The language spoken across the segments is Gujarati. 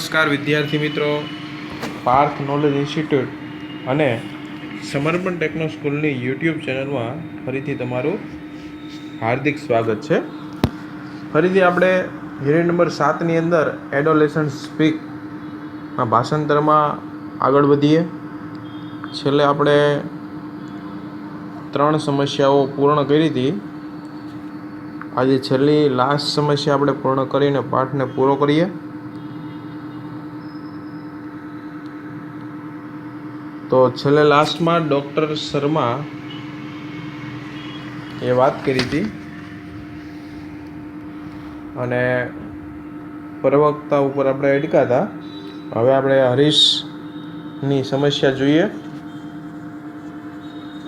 નમસ્કાર વિદ્યાર્થી મિત્રો, પાર્થ નોલેજ ઇન્સ્ટિટ્યૂટ અને સમર્પણ ટેકનો સ્કૂલની યુટ્યુબ ચેનલમાં ફરીથી તમારું હાર્દિક સ્વાગત છે. ફરીથી આપણે યુનિટ નંબર 7ની અંદર એડોલેસન્ટ સ્પીકના ભાષાંતરમાં આગળ વધીએ. છેલ્લે આપણે 3 સમસ્યાઓ પૂર્ણ કરી હતી. આજે છેલ્લી લાસ્ટ સમસ્યા આપણે પૂર્ણ કરીને પાઠને પૂરો કરીએ. તો છેલ્લે લાસ્ટમાં ડૉક્ટર શર્મા એ વાત કરી હતી અને પ્રવક્તા ઉપર આપણે અટકા હતા. હવે આપણે હરીશની સમસ્યા જોઈએ.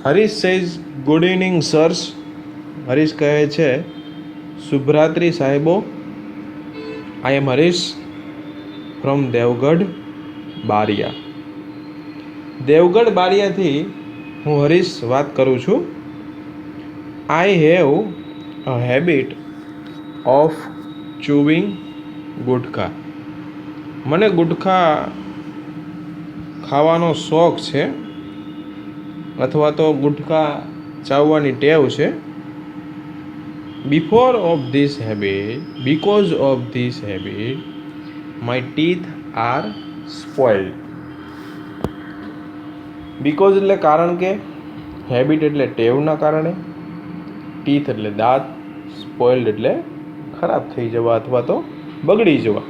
Harish says good evening sirs. Harish કહે છે શુભરાત્રિ સાહેબો. I am Harish from Devgadh Baria. Devgadh બારિયાથી હું હરીશ વાત કરું છું. I have a habit of chewing gutkha. મને ગુટખા ખાવાનો શોખ છે અથવા તો ગુટખા ચાવવાની ટેવ છે. Because of this habit my teeth R સ્પોઇલ્ડ. Because એટલે કારણ કે, હેબિટ એટલે ટેવના કારણે, ટીથ એટલે દાંત, સ્પોઇલ્ડ એટલે ખરાબ થઈ જવા અથવા તો બગડી જવા.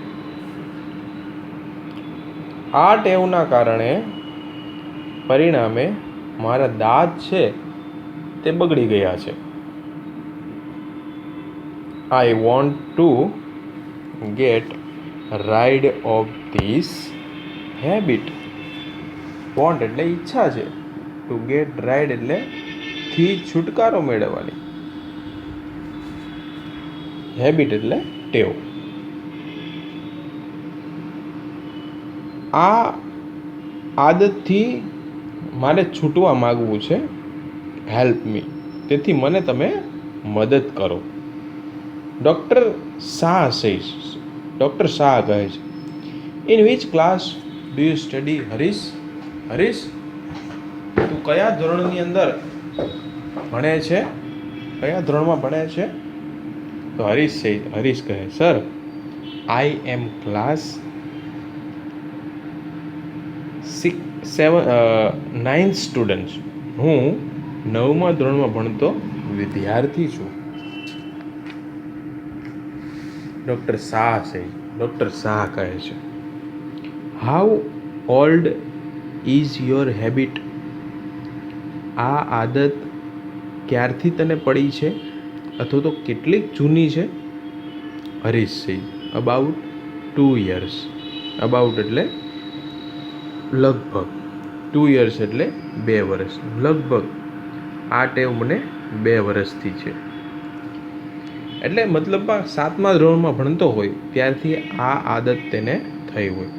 આ ટેવના કારણે પરિણામે મારા દાંત છે તે બગડી ગયા છે. I want to gate ride of this habit. Want એટલે ઈચ્છા છે, ટુ ગેટ રાઇડ એટલે થી છુટકારો મેળવવાની, હેબિટ એટલે ટેવ. આ આદતથી મારે છૂટવા માગવું છે. Help me. તેથી મને તમે મદદ કરો. ડૉક્ટર શાહ કહે છે in which class do you study Harish. Harish, તું કયા ધોરણની અંદર ભણે છે? કયા ધોરણમાં ભણે છે? તો હરીશ કહે sir I am class 9th student. હું 9મા ધોરણમાં ભણતો વિદ્યાર્થી છું. ડૉક્ટર શાહ કહે છે how old is your habit. આ આદત ક્યારથી તને પડી છે અથવા તો કેટલીક જૂની છે? Harish about 2 years. અબાઉટ એટલે લગભગ, 2 years એટલે 2 વર્ષ. લગભગ આ ટેવ મને 2 વર્ષથી છે. એટલે મતલબમાં 7મા ધોરણમાં ભણતો હોય ત્યારથી આ આદત તેને થઈ હોય.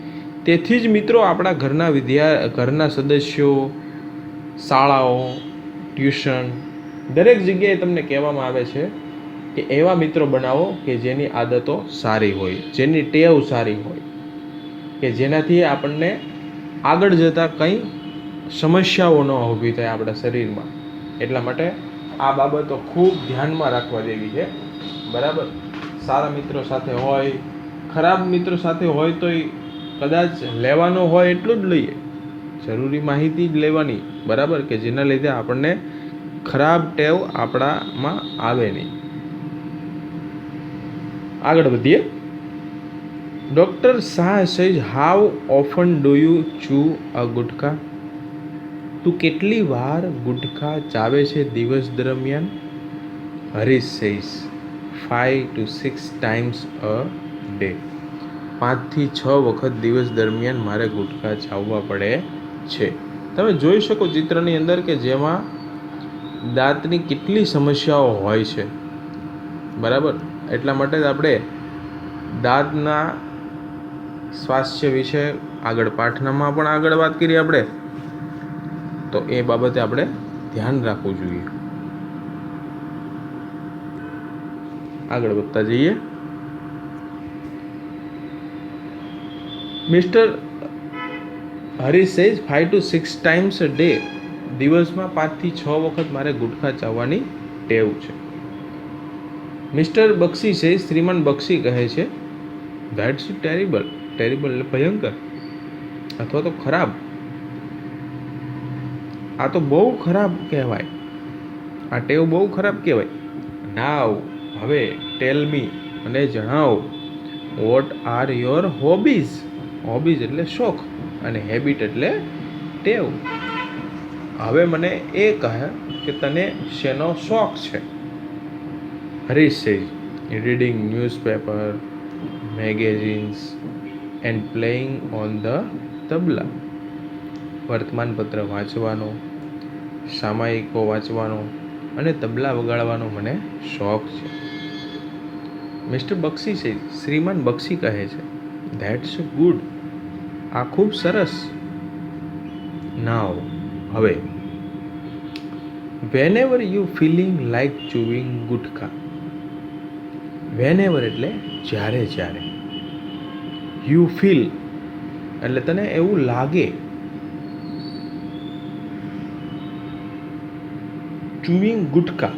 તેથી જ મિત્રો આપણા ઘરના સદસ્યો, શાળાઓ, ટ્યુશન દરેક જગ્યાએ તમને કહેવામાં આવે છે કે એવા મિત્રો બનાવો કે જેની આદતો સારી હોય, જેની ટેવ સારી હોય, કે જેનાથી આપણને આગળ જતાં કંઈ સમસ્યાઓ ન ઊભી થાય આપણા શરીરમાં. એટલા માટે આ બાબતો ખૂબ ધ્યાનમાં રાખવા જેવી છે. બરાબર. સારા મિત્રો સાથે હોય, ખરાબ મિત્રો સાથે હોય તો કદાચ લેવાનો હોય એટલું જ લઈએ, જરૂરી માહિતી જ લેવાની. બરાબર, કે જેના લીધે આપણને ખરાબ ટેવ આપણામાં આવે નહીં. આગળ વધીએ. Doctor Shah says how often do you chew a gutkha. તું કેટલી વાર ગુટખા ચાવે છે દિવસ દરમિયાન? Harish says 5 to 6 times a day. 5 થી 6 વખત દિવસ દરમિયાન મારે ગુટખા ચાવવા પડે છે. તમે જોઈ શકો ચિત્રની અંદર કે જેમાં દાંતની કેટલી સમસ્યાઓ હોય છે. બરાબર. એટલા માટે જ આપણે દાંતના સ્વાસ્થ્ય વિશે આગળ પાઠનામાં પણ આગળ વાત કરી આપણે. તો એ બાબતે આપણે ધ્યાન રાખવું જોઈએ. આગળ વધતા જઈએ. Mister Harish says 5 to 6 times a day. દિવસમાં 5 થી 6 વખત મારે ગુટખા ચાવવાની ટેવ છે. મિસ્ટર બક્ષી સેઝ, શ્રીમાન બક્ષી કહે છે, ધેટ્સ ટેરિબલ. ટેરિબલ એટલે ભયંકર અથવા તો ખરાબ. આ તો બહુ ખરાબ કહેવાય, આ ટેવ બહુ ખરાબ કહેવાય. નાવ, હવે ટેલ મી, અને જણાવો, what are your hobbies. Hobbies એટલે શોખ અને હેબિટ એટલે ટેવ. હવે મને એ કહે કે તને શેનો શોખ છે. Harish says, reading newspaper, magazines and playing on the tabla. વર્તમાનપત્ર વાંચવાનો, સામાયિકો વાંચવાનો અને તબલા વગાડવાનો મને શોખ છે. મિસ્ટર બક્ષી સેઝ, શ્રીમાન બક્ષી કહે છે, ધેટ્સ ગુડ. આ ખૂબ સરસ. નાવ, હવે whenever you feeling like chewing gutkha. Whenever એટલે જ્યારે જ્યારે. યુ ફીલ એટલે તને એવું લાગે. ચૂવિંગ ગુટખા,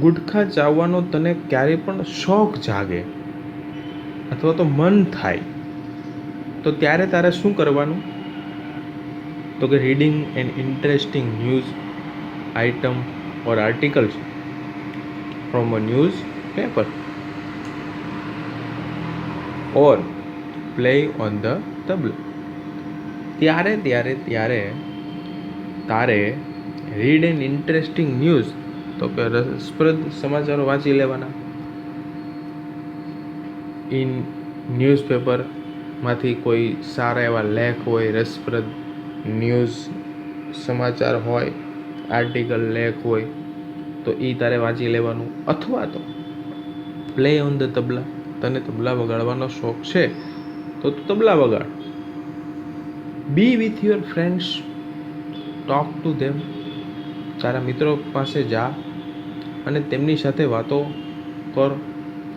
ગુટખા ચાવવાનો તને ક્યારે પણ શોખ જાગે અથવા તો મન થાય, તો ત્યારે તારે શું કરવાનું? તો કે reading an interesting news item or articles from a newspaper or play on the tabla. ત્યારે ત્યારે ત્યારે તારે રીડ એન ઇન્ટરેસ્ટિંગ ન્યૂઝ, તો કે રસપ્રદ સમાચારો વાંચી લેવાના. ઇન ન્યૂઝપેપરમાંથી કોઈ સારા એવા લેખ હોય, રસપ્રદ ન્યૂઝ સમાચાર હોય, આર્ટિકલ લેખ હોય, તો એ તારે વાંચી લેવાનું. અથવા તો પ્લે ઓન ધ તબલા, તને તબલા વગાડવાનો શોખ છે તો તું તબલા વગાડ. Be with your friends, talk to them. તારા મિત્રો પાસે જા અને તેમની સાથે વાતો કર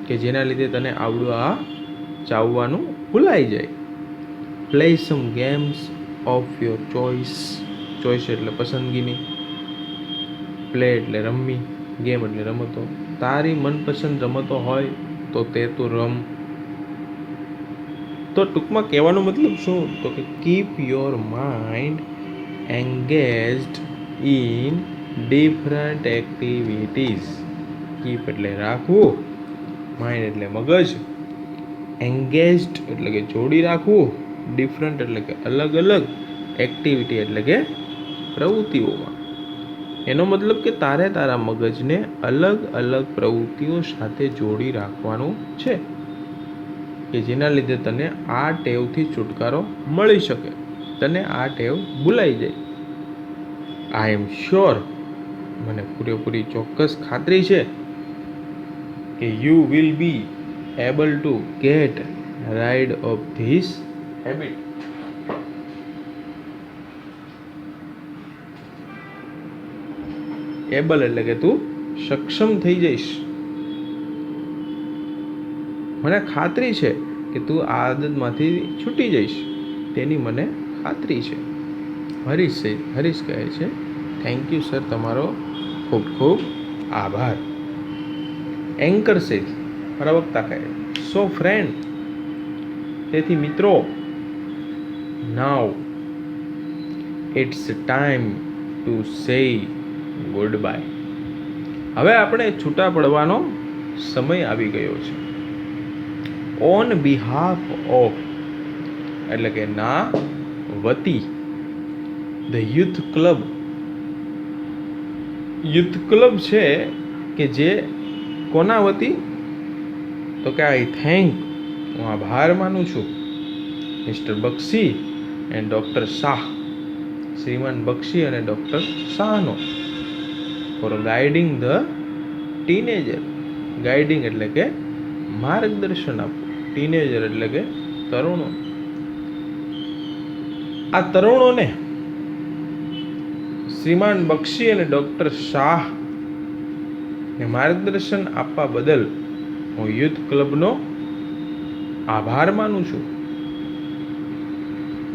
કે જેના લીધે તને આવડું આ ચાવવાનું ભૂલાઈ જાય. Play some games of your choice. Choice એટલે પસંદગીની, પ્લે એટલે રમવી, ગેમ એટલે રમતો. તારી મનપસંદ રમતો હોય તો તે તું રમ. તો ટૂંકમાં કહેવાનો મતલબ શું? તો કે keep your mind engaged in different activities. Keep એટલે રાખવું, માઇન્ડ એટલે મગજ, એન્ગેજ્ડ એટલે કે જોડી રાખવું, ડિફરન્ટ એટલે કે અલગ અલગ, એક્ટિવિટી એટલે કે પ્રવૃત્તિઓમાં. એનો મતલબ કે તારે તારા મગજને અલગ અલગ પ્રવૃત્તિઓ સાથે જોડી રાખવાનું છે કે જેના લીધે તને આ ટેવથી છુટકારો મળી શકે, તને આ ટેવ ભૂલાઈ જાય. આઈ એમ શ્યોર, મને પૂરેપૂરી ચોક્કસ ખાતરી છે કે you will be able to gate ride of this habit. Able એટલે કે તું સક્ષમ થઈ જઈશ. મને ખાતરી છે કે તું આ આદતમાંથી છૂટી જઈશ, તેની મને ખાતરી છે. હરીશ કહે છે, થેન્ક યુ સર, તમારો ખૂબ ખૂબ આભાર. એન્કર સેઝ, પ્રવક્તા કહે, સો ફ્રેન્ડ, તેથી મિત્રો, now it's time to say goodbye. હવે આપણે છૂટા પડવાનો સમય આવી ગયો છે. ઓન બિહાફ ઓફ એટલે કે ના વતી the youth club. Youth club છે કે જે કોના વતી? તો કે આઈ થેન્ક, હું આભાર માનું છું, mister Bakshi and doctor Shah, શ્રીમાન બક્ષી અને ડૉક્ટર શાહનો, for guiding the teenager. Guiding એટલે કે માર્ગદર્શન આપવું, ટીનેજર એટલે કે તરુણો. આ તરુણોને શ્રીમાન બક્ષી અને ડૉક્ટર શાહ ને માર્ગદર્શન આપવા બદલ હું યુથ ક્લબનો આભાર માનું છું.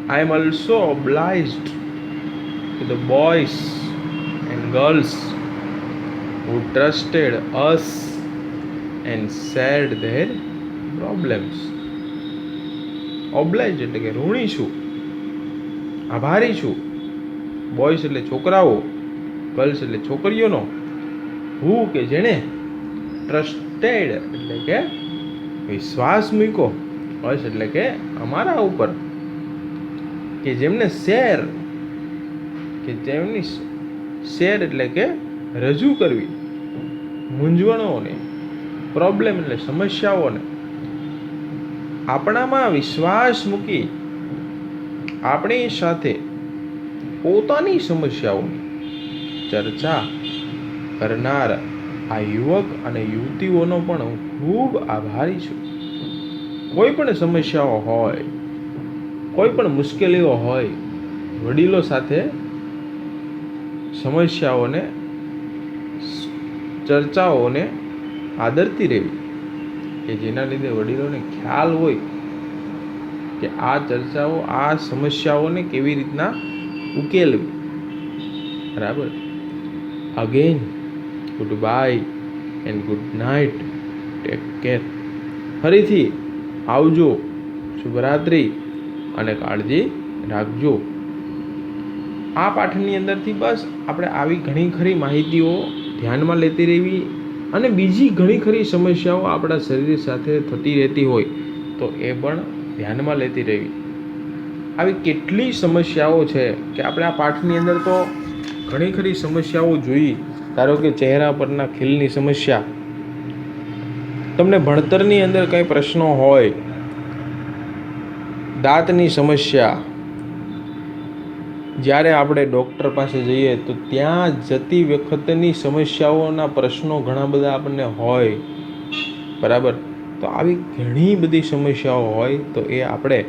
I am also obliged to the boys and girls who trusted us and shared their problems. Obliged એટલે કે ઋણી છું, આભારી છું. બોયસ એટલે છોકરાઓ, ગર્લ્સ એટલે છોકરીઓનો, હું કે જેણે, ટ્રસ્ટેડ એટલે કે વિશ્વાસ મૂક્યો, અસ એટલે કે અમારા ઉપર, કે જેમને શેર, કે જેમની શેર એટલે કે રજૂ કરવી મૂંઝવણોને, પ્રોબ્લેમ એટલે સમસ્યાઓને, આપણામાં વિશ્વાસ મૂકી આપણી સાથે પોતાની સમસ્યાઓની ચર્ચા કરનાર આ યુવક અને યુવતીઓનો પણ હું ખૂબ આભારી છું. કોઈ પણ સમસ્યાઓ હોય, કોઈ પણ મુશ્કેલીઓ હોય, વડીલો સાથે સમસ્યાઓને, ચર્ચાઓને આદરતી રહેવી, કે જેના લીધે વડીલોને ખ્યાલ હોય કે આ ચર્ચાઓ, આ સમસ્યાઓને કેવી રીતના ઉકેલવી. બરાબર. Again good bye and good night. Take care. ફરીથી આવજો, શુભરાત્રિ અને કાળજી રાખજો. આ પાઠની અંદરથી બસ આપણે આવી ઘણી ખરી માહિતીઓ ધ્યાનમાં લેતી રહેવી, અને બીજી ઘણી ખરી સમસ્યાઓ આપણા શરીર સાથે થતી રહેતી હોય તો એ પણ ધ્યાનમાં લેતી રહેવી. આવી કેટલી સમસ્યાઓ છે કે આપણે આ પાઠની અંદર તો ઘણી ખરી સમસ્યાઓ જોઈ. ધારો કે ચહેરા પરના ખીલની સમસ્યા, તમને ભણતરની અંદર કંઈ પ્રશ્નો હોય, દાંતની સમસ્યા, જ્યારે આપણે ડૉક્ટર પાસે જઈએ તો ત્યાં જતી વખતની સમસ્યાઓના પ્રશ્નો ઘણા બધા આપણને હોય. બરાબર. તો આવી ઘણી બધી સમસ્યાઓ હોય તો એ આપણે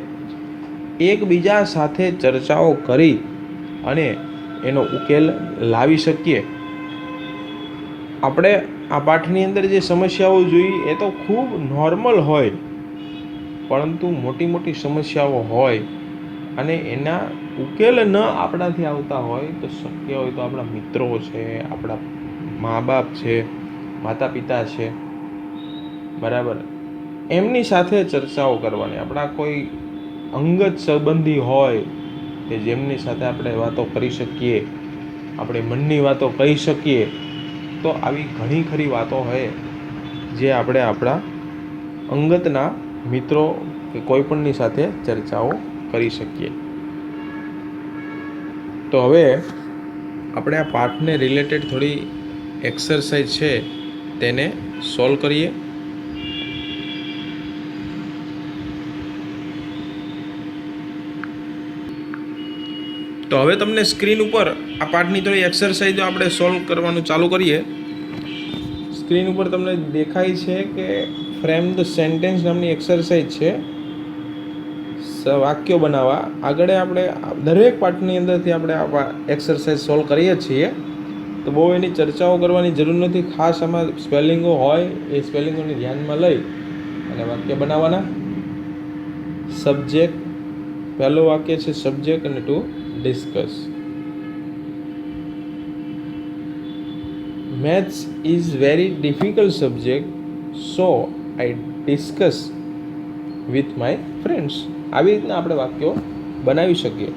એકબીજા સાથે ચર્ચાઓ કરી અને એનો ઉકેલ લાવી શકીએ. આપણે આ પાઠની અંદર જે સમસ્યાઓ જોઈ એ તો ખૂબ નોર્મલ હોય, પરંતુ મોટી મોટી સમસ્યાઓ હોય અને એના ઉકેલ ન આપણાથી આવતા હોય તો શક્ય હોય તો આપણા મિત્રો છે, આપણા મા બાપ છે, માતા પિતા છે, બરાબર, એમની સાથે ચર્ચાઓ કરવાની. આપણા કોઈ અંગત સંબંધી હોય કે જેમની સાથે આપણે વાતો કરી શકીએ, આપણે મનની વાતો કહી શકીએ, તો આવી ઘણી ખરી વાતો હોય જે આપણે આપણા અંગતના મિત્રો કે કોઈપણની સાથે ચર્ચાઓ કરી શકીએ. તો હવે આપણે આ પાઠને રિલેટેડ થોડી એક્સરસાઇઝ છે તેને સોલ્વ કરીએ. તો હવે તમને સ્ક્રીન ઉપર આ પાઠની થોડી એક્સરસાઇઝ આપણે સોલ્વ કરવાનું ચાલુ કરીએ. સ્ક્રીન ઉપર તમને દેખાય છે કે ફ્રેમ ધ સેન્ટેન્સ નામની એક્સરસાઇઝ છે, વાક્યો બનાવવા. આગળ આપણે દરેક પાઠની અંદરથી આપણે આ એક્સરસાઇઝ સોલ્વ કરીએ છીએ, તો બહુ એની ચર્ચાઓ કરવાની જરૂર નથી. ખાસ આમાં સ્પેલિંગો હોય એ સ્પેલિંગોને ધ્યાનમાં લઈ અને વાક્ય બનાવવાના. સબ્જેક્ટ, પહેલું વાક્ય છે સબ્જેક્ટ અને to discuss. Maths is very difficult subject, so I discuss with my friends. આવી રીતના આપણે વાક્યો બનાવી શકીએ.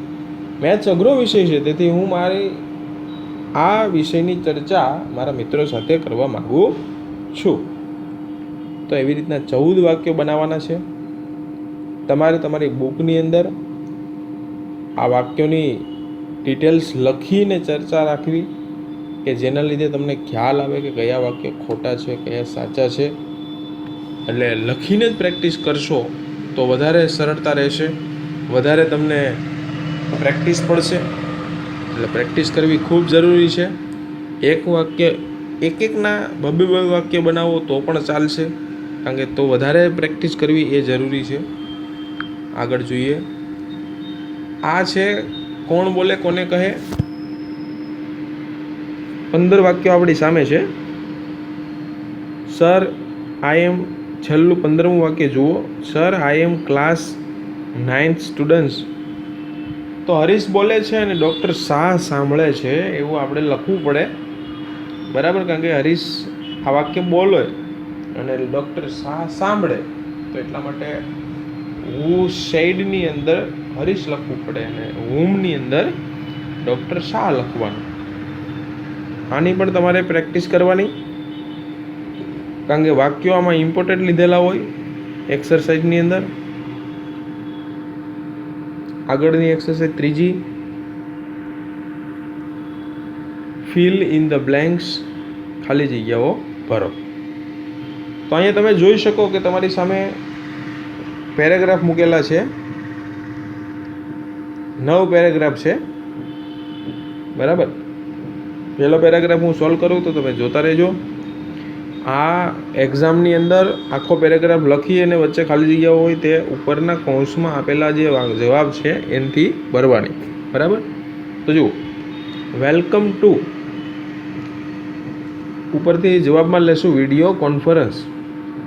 મેથ્સ અઘરો વિષય છે, તેથી હું મારી આ વિષયની ચર્ચા મારા મિત્રો સાથે કરવા માગું છું. તો એવી રીતના 14 વાક્યો બનાવવાના છે. તમારે તમારી બુકની અંદર આ વાક્યોની ડિટેલ્સ લખીને ચર્ચા રાખવી, કે જેના લીધે તમને ખ્યાલ આવે કે કયા વાક્ય ખોટા છે, કયા સાચા છે. એટલે લખીને જ પ્રેક્ટિસ કરશો તો વધારે સરળતા રહેશે, વધારે તમને પ્રેક્ટિસ પડશે. એટલે પ્રેક્ટિસ કરવી ખૂબ જરૂરી છે. એક વાક્ય એકના બબે વાક્ય બનાવો તો પણ ચાલશે, કારણ કે તો વધારે પ્રેક્ટિસ કરવી એ જરૂરી છે. આગળ જોઈએ. આ છે કોણ બોલે કોને કહે. 15 વાક્યો આપણી સામે છે. સર આઈ એમ, છેલ્લું 15મું વાક્ય જુઓ. Sir I am class 9th students તો હરીશ બોલે છે અને ડૉક્ટર શાહ સાંભળે છે એવું આપણે લખવું પડે, બરાબર. કારણ કે હરીશ આ વાક્ય બોલે અને ડૉક્ટર શાહ સાંભળે, તો એટલા માટે હુ શેડની અંદર હરીશ લખવું પડે અને હુમની અંદર ડૉક્ટર શાહ લખવાનું. આની પણ તમારે પ્રેક્ટિસ કરવાની, કારણ કે વાક્યો આમાં ઇમ્પોર્ટન્ટ લીધેલા હોય એક્સરસાઇઝની અંદર. આગળની એક્સરસાઇઝ ત્રીજી, ફિલ ઇન ધ બ્લેન્ક્સ, ખાલી જગ્યાઓ ભરો. તો અહીંયા તમે જોઈ શકો કે તમારી સામે પેરેગ્રાફ મૂકેલા છે, 9 પેરેગ્રાફ છે, બરાબર. પહેલો પેરેગ્રાફ હું સોલ્વ કરું તો તમે જોતા રહેજો. આ એક્ઝામની અંદર આખો પેરેગ્રાફ લખી અને વચ્ચે ખાલી જગ્યાઓ હોય તે ઉપરના કૌંસમાં આપેલા જે જવાબ છે એનાથી ભરવાની, બરાબર. તો જુઓ, વેલકમ ટુ, ઉપરથી જવાબમાં લેશું video conference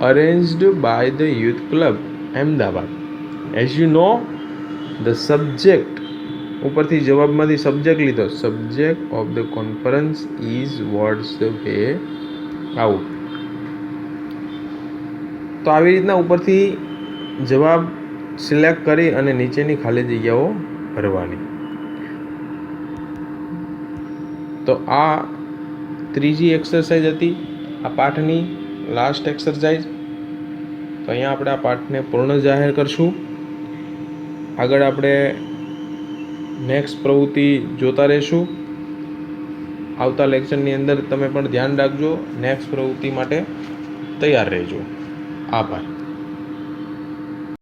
arranged by the youth club Ahmedabad. As you know the subject, ઉપરથી જવાબમાંથી સબ્જેક્ટ લીધો, subject of the conference is what's the way out. તો આવી રીતના ઉપરથી જવાબ સિલેક્ટ કરી અને નીચેની ખાલી જગ્યાઓ ભરવાની. તો આ ત્રીજી એક્સરસાઇઝ હતી આ પાઠની લાસ્ટ એક્સરસાઇઝ. તો અહીંયા આપણે આ પાઠને પૂર્ણ જાહેર કરશું. આગળ આપણે નેક્સ્ટ પ્રવૃત્તિ જોતા રહીશું. આવતા લેક્ચરની અંદર તમે પણ ધ્યાન રાખજો, નેક્સ્ટ પ્રવૃત્તિ માટે તૈયાર રહેજો. આભાર.